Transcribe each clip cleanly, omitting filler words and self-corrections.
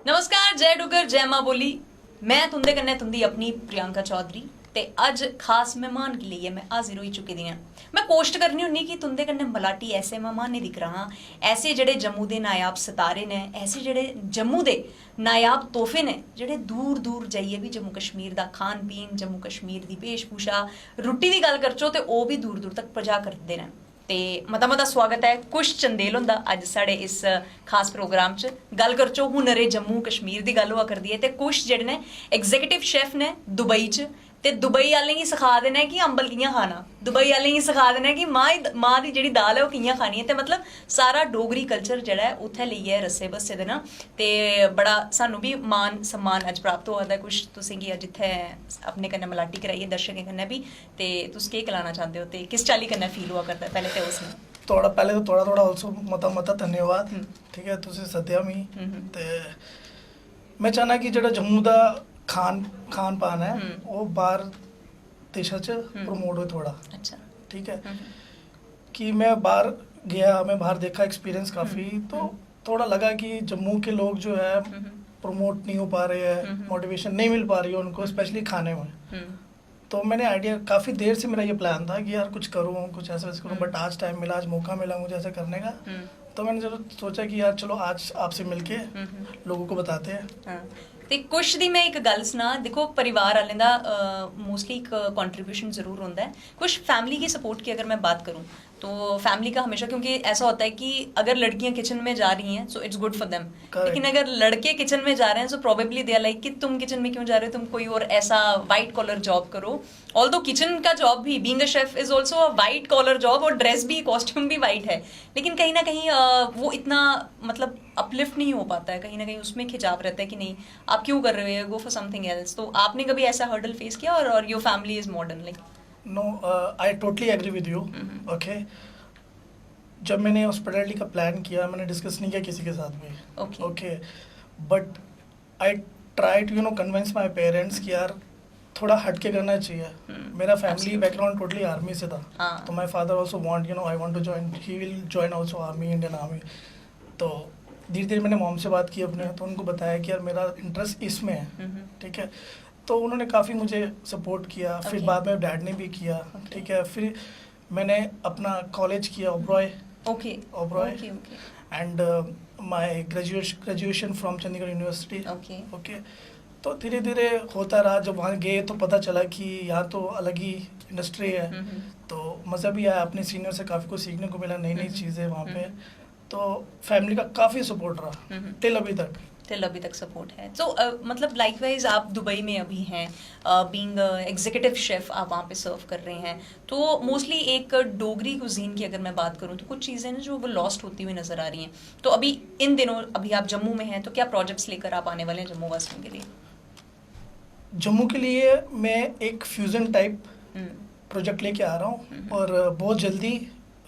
नमस्कार, जय डुगर जय मां बोली। मैं तुंदे कन्नै तुंदी अपनी प्रियंका चौधरी ते अज खास मेहमान गी लेइयै मैं हाजिर होई चुकी दी आं। मैं कोशिश करनी होन्नी कि तुंदे कन्नै मलाटी ऐसे मेहमानें दी करां, ऐसे जेह्ड़े जम्मू दे नायाब सितारे ने, ऐसे जेह्ड़े जम्मू दे नायाब तोहफे ने, जेह्ड़े दूर दूर जाइयै भी जम्मू कश्मीर दा खान पीन, जम्मू कश्मीर दी वेशभूषा, रुट्टी दी गल्ल करचो ते ओह् भी दूर दूर तक पजा करदे न। ते मता मता स्वागत है कुश चंदेल हुंदा अज साढ़े इस खास प्रोग्राम च। गल करचो हुनरे जम्मू कश्मीर दी गल होआ करदी है ते कुश जेह्ड़े ने एग्जीक्यूटिव शेफ ने दुबई च, ते दुबई आह्लें गी सखा दे ने कि अंबल कि'यां खाना, दुबई आह्लें गी सखा दे ने कि मां दी जेह्ड़ी दाल है ओह् कि'यां खानी है। ते मतलब सारा डोगरी कल्चर जेह्ड़ा है उत्थै लेइयै रस्से बस्से दे न। ते बड़ा सानू भी मान सम्मान अज प्राप्त होआ दा कुछ तुसें गी अज इत्थै अपने कन्नै मलाटी कराइयै दर्शकें कन्नै भी। ते तुस केह् गलाना चाहते हो ते किस चाल्ली कन्नै फील हुआ करदा है पैह्ले ते उसने पहले तो थोड़ा थोड़ा ऑल्सो मता मता धन्यवाद। ठीक है, तुझे सद्या मी ते मैं चाहना कि जेह्ड़ा जम्मू दा खान पान है वो बाहर देशा च प्रमोट हो थोड़ा। अच्छा, ठीक है कि मैं बाहर गया, मैं बाहर देखा, एक्सपीरियंस काफ़ी, तो थोड़ा लगा कि जम्मू के लोग जो है प्रमोट नहीं हो पा रहे हैं, मोटिवेशन नहीं मिल पा रही है उनको, स्पेशली खाने में। तो मैंने आइडिया, काफ़ी देर से मेरा ये प्लान था कि यार कुछ करूँ, कुछ ऐसा वैसा करूँ, बट आज टाइम मिला, आज मौका मिला मुझे ऐसा करने का। तो मैंने जरूर सोचा कि यार चलो आज आपसे मिलके लोगों को बताते हैं। ते कुछ दी मैं एक गल सना, देखो परिवार आह्लें दा मोस्टली एक कंट्रीब्यूशन ज़रूर होता है। कुछ फैमिली की सपोर्ट की अगर मैं बात करूँ तो फैमिली का हमेशा, क्योंकि ऐसा होता है कि अगर लड़कियां किचन में जा रही हैं so it's good for them, लेकिन अगर लड़के किचन में जा रहे हैं so probably they are like कि तुम किचन में क्यों जा रहे हो, तुम कोई और ऐसा वाइट कॉलर जॉब करो। ऑल्दो किचन का जॉब भी, being a chef is also a white collar job, और ड्रेस भी, कॉस्ट्यूम भी वाइट है, लेकिन कहीं ना कहीं वो इतना मतलब अपलिफ्ट नहीं हो पाता है, कहीं ना कहीं उसमें खिंचाव रहता है कि नहीं आप क्यों कर रहे हो, गो फॉर समथिंग एल्स। तो आपने कभी ऐसा हर्डल फेस किया और your family is modern like? No, I totally agree with you. Okay, जब मैंने हॉस्पिटैलिटी का प्लान किया, मैंने डिस्कस नहीं किया किसी के साथ भी। Okay, but I try to convince my parents कि यार थोड़ा हटके करना चाहिए। मेरा फैमिली बैकग्राउंड टोटली आर्मी से था। तो my father also want I want to join, he will join also army, Indian army. तो धीरे धीरे मैंने मॉम से बात की अपने, तो उनको बताया कि यार मेरा इंटरेस्ट इसमें है। ठीक है, तो उन्होंने काफ़ी मुझे सपोर्ट किया। फिर बाद में डैड ने भी किया। ठीक है, फिर मैंने अपना कॉलेज किया Oberoi, and my graduation from Chandigarh university. Okay, तो धीरे धीरे होता रहा। जब वहाँ गए तो पता चला कि यहाँ तो अलग ही इंडस्ट्री है। तो मज़ा भी आया, अपने सीनियर से काफ़ी कुछ सीखने को मिला, नई नई चीज़ें वहाँ पे। तो फैमिली का काफ़ी सपोर्ट रहा टिल अभी तक सपोर्ट है। तो मतलब लाइकवाइज आप दुबई में अभी हैं, बीइंग एग्जीक्यूटिव शेफ आप वहाँ पे सर्व कर रहे हैं। तो मोस्टली एक डोगरी कुजीन की अगर मैं बात करूँ तो कुछ चीज़ें ना जो वो लॉस्ट होती हुई नज़र आ रही हैं। तो अभी इन दिनों अभी आप जम्मू में हैं, तो क्या प्रोजेक्ट्स लेकर आप आने वाले हैं जम्मू वासियों के लिए? जम्मू के लिए मैं एक फ्यूज़न टाइप प्रोजेक्ट लेके आ रहा हूँ, और बहुत जल्दी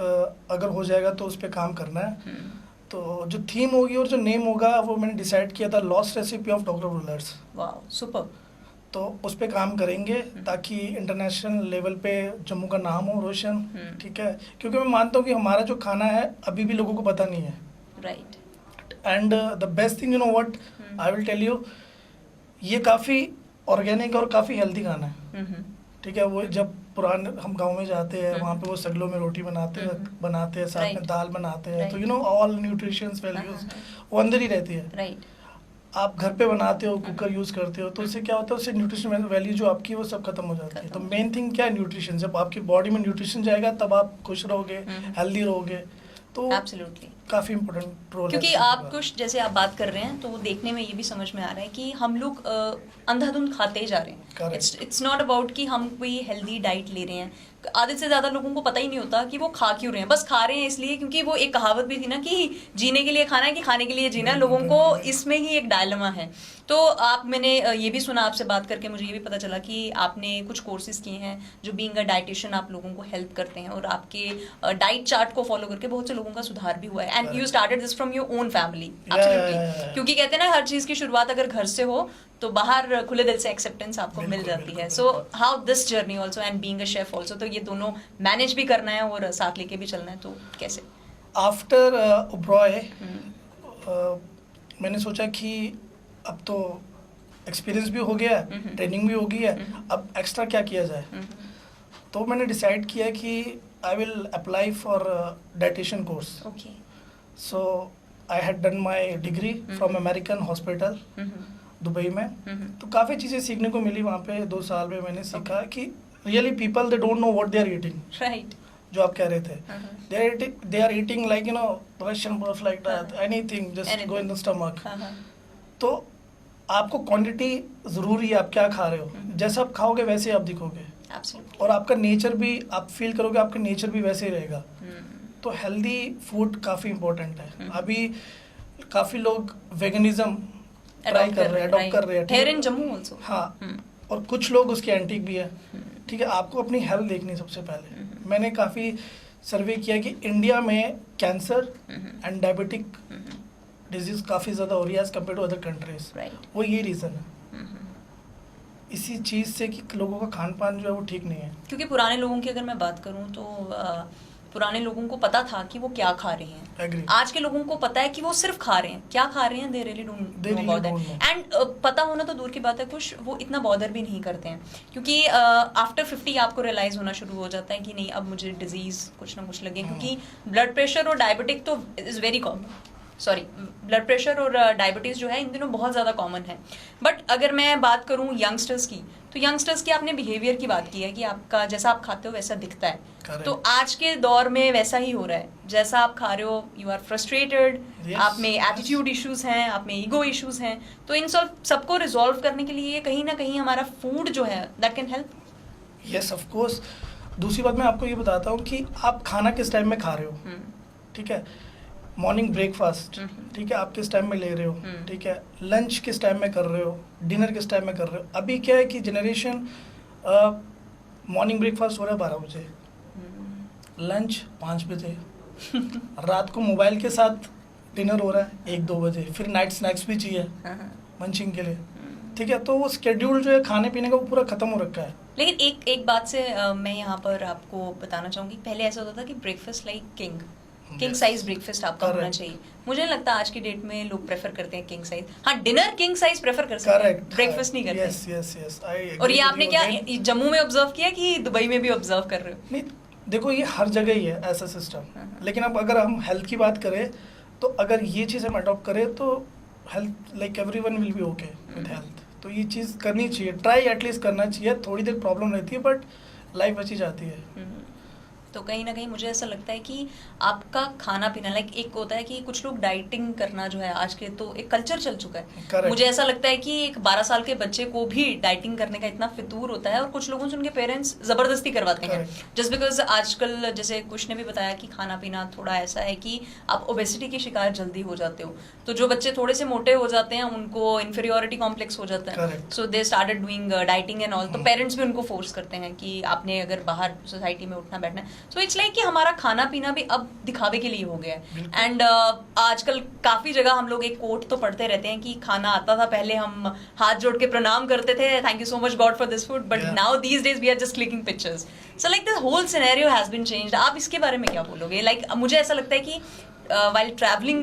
अगर हो जाएगा तो उस पर काम करना है। तो जो थीम होगी और जो नेम होगा वो मैंने डिसाइड किया था, lost recipe of doctor rulers. वाह, सुपर। तो उस पर काम करेंगे ताकि इंटरनेशनल लेवल पे जम्मू का नाम हो रोशन। ठीक है, क्योंकि मैं मानता हूँ कि हमारा जो खाना है अभी भी लोगों को पता नहीं है। Right, and the best thing, what I will tell you, ये काफ़ी ऑर्गेनिक और काफ़ी हेल्दी खाना है। ठीक है, वो जब पुराने हम गांव में जाते हैं वहाँ पे वो सगलों में रोटी बनाते हैं, साथ में दाल बनाते हैं। तो ऑल न्यूट्रिशंस वैल्यूज वो अंदर ही रहती है। राइट, आप घर पे बनाते हो, कुकर यूज़ करते हो, तो उससे क्या होता है, उससे न्यूट्रिशन वैल्यू जो आपकी वो सब खत्म हो जाती है। तो मेन थिंग क्या है, न्यूट्रिशन। जब आपकी बॉडी में न्यूट्रिशन जाएगा तब आप खुश रहोगे, हेल्दी रहोगे। तो एब्सोल्युटली काफ़ी इंपॉर्टेंट रोल है। क्योंकि आप कुछ जैसे आप बात कर रहे हैं तो देखने में ये भी समझ में आ रहा है कि हम लोग अंधाधुंध खाते ही जा रहे हैं। इट्स नॉट अबाउट कि हम कोई हेल्दी डाइट ले रहे हैं। आधे से ज़्यादा लोगों को पता ही नहीं होता कि वो खा क्यों रहे हैं, बस खा रहे हैं इसलिए, क्योंकि वो एक कहावत भी थी ना कि जीने के लिए खाना है कि खाने के लिए जीना है। लोगों को इसमें ही एक डायलेमा है। तो मैंने ये भी सुना आपसे बात करके, मुझे ये भी पता चला कि आपने कुछ कोर्सेज किए हैं जो बीइंग अ डाइटिशियन आप लोगों को हेल्प करते हैं, और आपके डाइट चार्ट को फॉलो करके बहुत से लोगों का सुधार भी हुआ है। And you started this from your own family. Absolutely, क्योंकि कहते हैं ना हर चीज़ की शुरुआत अगर घर से हो तो बाहर खुले दिल से एक्सेप्टेंस आपको मिल जाती है। So how this journey also and being a chef also, तो ये दोनों मैनेज भी करना है और साथ लेके भी चलना है, तो कैसे? आफ्टर ओबरॉय मैंने सोचा कि अब तो एक्सपीरियंस भी हो गया है, ट्रेनिंग भी हो गई है, अब एक्स्ट्रा क्या किया जाए। तो मैंने डिसाइड किया कि I will apply for dietitian course. Okay. So I had done my degree from American hospital Dubai में। तो काफ़ी चीज़ें सीखने को मिली वहाँ पे। 2 साल में मैंने सीखा कि really people they don't know what they are eating. Right. जो आप कह रहे थे, they are eating like you know Russian बर्फ like that, anything just go in the stomach. तो आपको क्वांटिटी ज़रूरी है, आप क्या खा रहे हो, जैसा आप खाओगे वैसे आप दिखोगे। Absolutely. और आपका नेचर भी, आप फील करोगे आपका नेचर भी वैसे ही रहेगा। तो हेल्दी फूड काफ़ी इम्पोर्टेंट है। अभी काफ़ी लोग वेगनिज्म ट्राई कर रहे हैं, अडॉप्ट कर रहे हैं। Here in Jammu also. हाँ, और कुछ लोग उसके एंटीक भी है। ठीक है, आपको अपनी हेल्थ देखनी सबसे पहले। मैंने काफ़ी सर्वे किया कि इंडिया में कैंसर एंड डायबिटिक डिजीज काफ़ी ज़्यादा हो रही है as compare to other countries. वो ये रीज़न है, इसी चीज़ से कि लोगों का खान पान जो है वो ठीक नहीं है। क्योंकि पुराने लोगों की अगर मैं बात करूं तो पुराने लोगों को पता था कि वो क्या खा रहे हैं। Agree. आज के लोगों को पता है कि वो सिर्फ खा रहे हैं, क्या खा रहे हैं they really don't know about that. And पता होना तो दूर की बात है, कुछ वो इतना बॉदर भी नहीं करते हैं, क्योंकि आफ्टर 50 आपको रियलाइज होना शुरू हो जाता है कि नहीं अब मुझे डिजीज कुछ ना कुछ लगे। क्योंकि ब्लड प्रेशर और डायबिटिक तो is very common, sorry blood pressure और डायबिटीज़ जो है इन दिनों बहुत ज़्यादा कॉमन है। बट अगर मैं बात करूँ यंगस्टर्स की, तो यंगस्टर्स की आपने बिहेवियर की बात की है कि आपका जैसा आप खाते हो वैसा दिखता है। Correct. तो आज के दौर में वैसा ही हो रहा है, जैसा आप खा रहे हो यू आर फ्रस्ट्रेटेड, आप में एटीट्यूड इश्यूज हैं, आप में ईगो इश्यूज हैं। तो इन सबको रिजॉल्व करने के लिए कहीं ना कहीं हमारा फूड जो है that can help. Yes of course. दूसरी बात मैं आपको ये बताता हूँ कि आप खाना किस टाइम में खा रहे हो। ठीक है, मॉर्निंग ब्रेकफास्ट ठीक है आप किस टाइम में ले रहे हो, ठीक है, लंच किस टाइम में कर रहे हो, डिनर किस टाइम में कर रहे हो। अभी क्या है कि जनरेशन मॉर्निंग ब्रेकफास्ट हो रहा है 12 बजे, लंच 5 बजे, रात को मोबाइल के साथ डिनर हो रहा है 1-2 बजे, फिर नाइट स्नैक्स भी चाहिए मंचिंग के लिए। ठीक है, तो वो स्केड्यूल जो है खाने पीने का वो पूरा खत्म हो रखा है। लेकिन एक बात से मैं यहाँ पर आपको बताना चाहूँगी, पहले ऐसा होता था कि breakfast like king size breakfast आपका होना चाहिए। मुझे नहीं लगता आज की डेट में लोग प्रेफर करते हैं किंग साइज। हाँ, डिनर किंग साइज प्रेफर कर सकते हैं, ब्रेकफास्ट नहीं करते। यस और ये आपने क्या जम्मू में ऑब्जर्व किया कि दुबई में भी ऑब्जर्व कर रहे हो? नहीं, देखो ये हर जगह ही है ऐसा सिस्टम। लेकिन अब अगर हम हेल्थ की बात करें तो अगर ये चीज़ हम अडॉप्ट करें तो health like everyone will be okay with health. तो ये चीज़ करनी चाहिए, ट्राई एटलीस्ट करना चाहिए। थोड़ी देर प्रॉब्लम रहती है बट लाइफ बची जाती है। तो कहीं ना कहीं मुझे ऐसा लगता है कि आपका खाना पीना लाइक एक होता है कि कुछ लोग डाइटिंग करना जो है आज के तो एक कल्चर चल चुका है। Correct. मुझे ऐसा लगता है कि एक 12 साल के बच्चे को भी डाइटिंग करने का इतना फितूर होता है और कुछ लोगों से उनके पेरेंट्स जबरदस्ती करवाते हैं जस्ट बिकॉज आजकल जैसे कुछ ने भी बताया कि खाना पीना थोड़ा ऐसा है कि आप ओबेसिटी की शिकार जल्दी हो जाते हो। तो जो बच्चे थोड़े से मोटे हो जाते हैं उनको इन्फीरियोरिटी कॉम्प्लेक्स हो जाता है, so they started doing dieting and all. तो पेरेंट्स भी उनको फोर्स करते हैं कि आपने अगर बाहर सोसाइटी में उठना बैठना है। सो इट्स लाइक कि हमारा खाना पीना भी अब दिखावे के लिए हो गया है। एंड आजकल काफी जगह हम लोग एक कोट तो पढ़ते रहते हैं कि खाना आता था पहले हम हाथ जोड़ के प्रणाम करते थे, thank you so much God for this food, but now these days we are just clicking pictures. So like the whole scenario has been changed. आप इसके बारे में क्या बोलोगे? लाइक मुझे ऐसा लगता है कि while traveling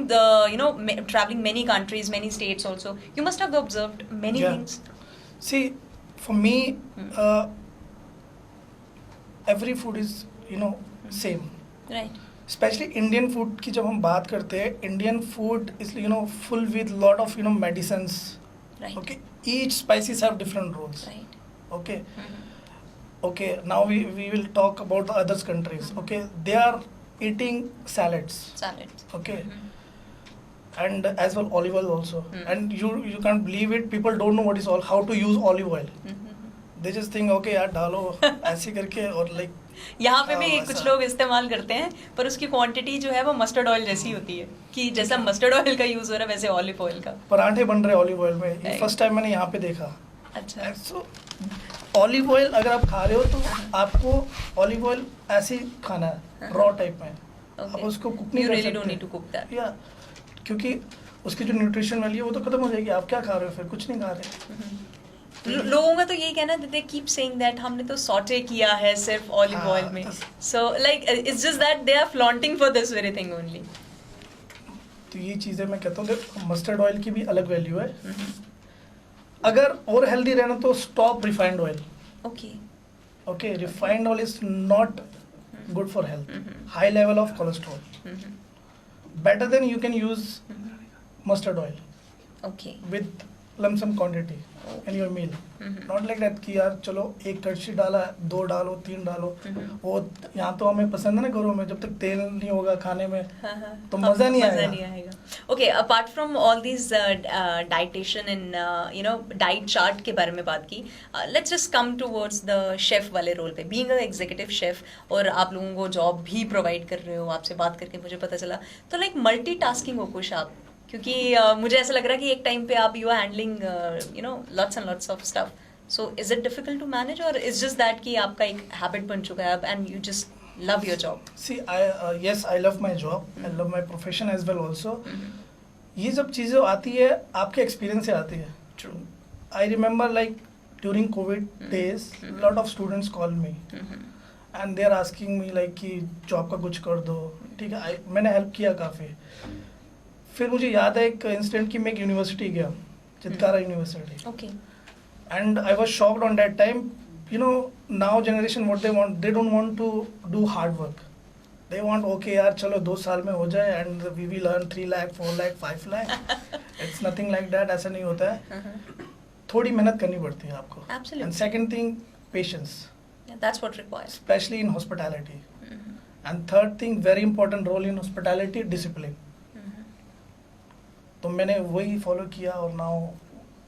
traveling many countries, many states also, you must have observed many things. See, for me, every food is same. Right. Especially Indian food की जब हम बात करते हैं, Indian food is full with lot of medicines. Right. Okay, each spices have different roles. Right. Okay. Okay, now we will talk about the other countries. Okay, they are eating salads. Okay. And as well olive oil also. And you can't believe it, people don't know what is how to use olive oil. They just think okay यार डालो ऐसे करके और like यहाँ पे भी कुछ लोग इस्तेमाल करते हैं पर उसकी क्वांटिटी जो है वो मस्टर्ड ऑयल जैसी होती है कि जैसा मस्टर्ड ऑयल का यूज हो रहा है वैसे ऑलिव ऑयल का पराठे बन रहे ऑलिव ऑयल में। ये फर्स्ट टाइम मैंने यहाँ पे देखा। अच्छा। सो ऑलिव ऑयल अगर आप खा रहे हो तो आपको ऑलिव ऑयल ऐसे ही खाना है रॉ टाइप में। आप उसको कुक नहीं कर सकते या क्योंकि उसकी जो न्यूट्रिशन वैल्यू है वो तो खत्म हो जाएगी। आप क्या खा रहे हो फिर? कुछ नहीं खा रहे। लोगों का तो यही कहना है, दे कीप सेइंग दैट हमने तो सॉटे किया है सिर्फ ऑलिव ऑयल में। So like it's just that they are flaunting for this very thing only. तो ये चीज़ें मैं कहता हूँ कि मस्टर्ड ऑयल की भी अलग वैल्यू है अगर और हेल्दी रहना तो stop refined oil. Okay. Okay, refined oil is not good for health. High level of cholesterol. Better than you can use mustard oil okay. with lump sum quantity in your meal. Not like that कि यार चलो एक कड़छी डाला, 2 डालो, 3 डालो. वो यहाँ तो हमें पसंद है ना घरों में, जब तक तेल नहीं होगा खाने में तो मज़ा नहीं आएगा. Okay. Apart from all these dietician and you know diet chart के बारे में बात की, let's just come towards the chef वाले रोल पे. बीइंग अ एग्जीक्यूटिव शेफ और आप लोगों को जॉब भी प्रोवाइड कर रहे हो, आपसे बात करके मुझे पता चला, तो लाइक मल्टीटास्किंग हो कुछ आप, क्योंकि मुझे ऐसा लग रहा है कि एक टाइम पे आप you are handling you know lots and lots of stuff. So is it difficult to manage और इज जस्ट दैट कि आपका एक हैबिट बन चुका है अब and you just love your job? See, yes, I love my job. I love my profession as well also. ये जब चीज़ें आती है आपके एक्सपीरियंस से आती है. True. I remember like during COVID days, lot of students call me and they are asking me like कि जॉब का कुछ कर दो. ठीक है, मैंने हेल्प किया काफ़ी. फिर मुझे याद है एक इंसिडेंट कि मैं एक यूनिवर्सिटी गया, Chitkara university. Okay. And I was shocked on that time. You know, now generation what they want, they don't want to do hard work. They want, okay यार चलो 2 साल में हो जाए and we will earn 3 lakh, 4 lakh, 5 lakh. It's nothing like that. ऐसा नहीं होता है. थोड़ी मेहनत करनी पड़ती है आपको. Absolutely. And second thing, patience. Yeah, that's what required. Especially in hospitality. And third thing, very important role in hospitality, discipline. तो मैंने वही फॉलो किया और नाउ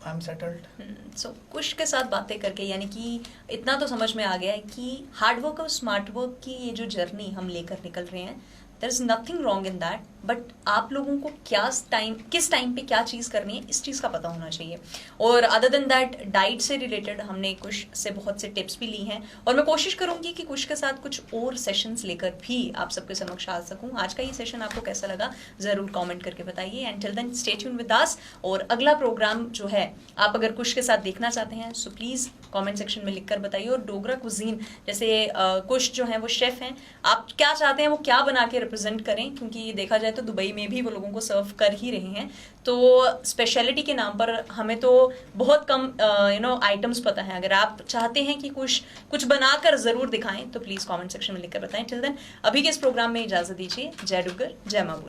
आई एम सेटल्ड. सो कुश के साथ बातें करके यानी कि इतना तो समझ में आ गया है कि हार्ड वर्क और स्मार्ट वर्क की ये जो जर्नी हम लेकर निकल रहे हैं, there is nothing wrong in that, but आप लोगों को किस टाइम पे क्या चीज़ करनी है इस चीज़ का पता होना चाहिए. और अदर देन दैट डाइट से रिलेटेड हमने कुछ से बहुत से टिप्स भी ली हैं और मैं कोशिश करूंगी कि कुछ के साथ कुछ और सेशंस लेकर भी आप सबके समक्ष आ सकूं. आज का ये सेशन आपको कैसा लगा ज़रूर कमेंट करके बताइए. And till then stay tuned with us. और अगला प्रोग्राम जो है आप अगर कुछ के साथ देखना चाहते हैं सो प्लीज़ कमेंट सेक्शन में लिखकर बताइए. और डोगरा कुजीन जैसे कुछ जो हैं वो शेफ़ हैं, आप क्या चाहते हैं वो क्या बना के रिप्रेजेंट करें, क्योंकि देखा जाए तो दुबई में भी वो लोगों को सर्व कर ही रहे हैं. तो स्पेशलिटी के नाम पर हमें तो बहुत कम यू नो आइटम्स पता है. अगर आप चाहते हैं कि कुछ बनाकर ज़रूर दिखाएं तो प्लीज़ कमेंट सेक्शन में लिखकर बताएं. टिल देन अभी के इस प्रोग्राम में इजाज़त दीजिए. जय डुग्गर, जय माँ बोली.